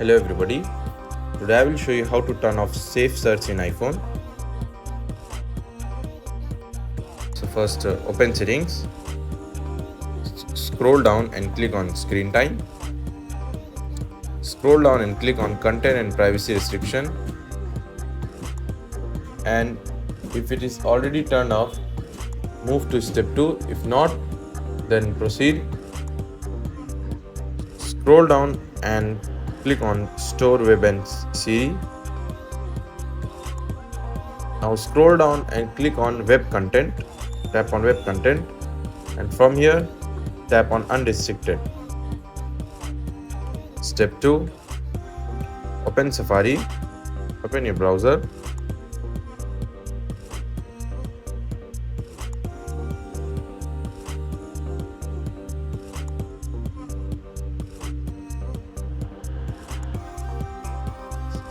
Hello everybody, today I will show you how to turn off safe search in iPhone. So first open settings, scroll down and click on screen time. Scroll down and click on content and privacy restriction, and if it is already turned off, move to step 2. If not, then proceed. Scroll down and click on store web and Siri. Now scroll down and click on web content. Tap on web content, and from here tap on unrestricted. Step 2. Open Safari. Open your browser.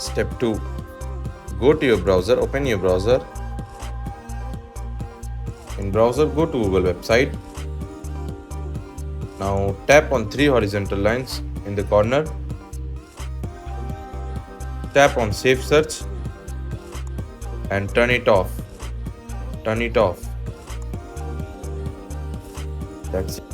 Step 2. Go to your browser. Open your browser. In browser, go to Google website. Now tap on 3 horizontal lines in the corner. Tap on Safe Search and turn it off. Turn it off. That's it.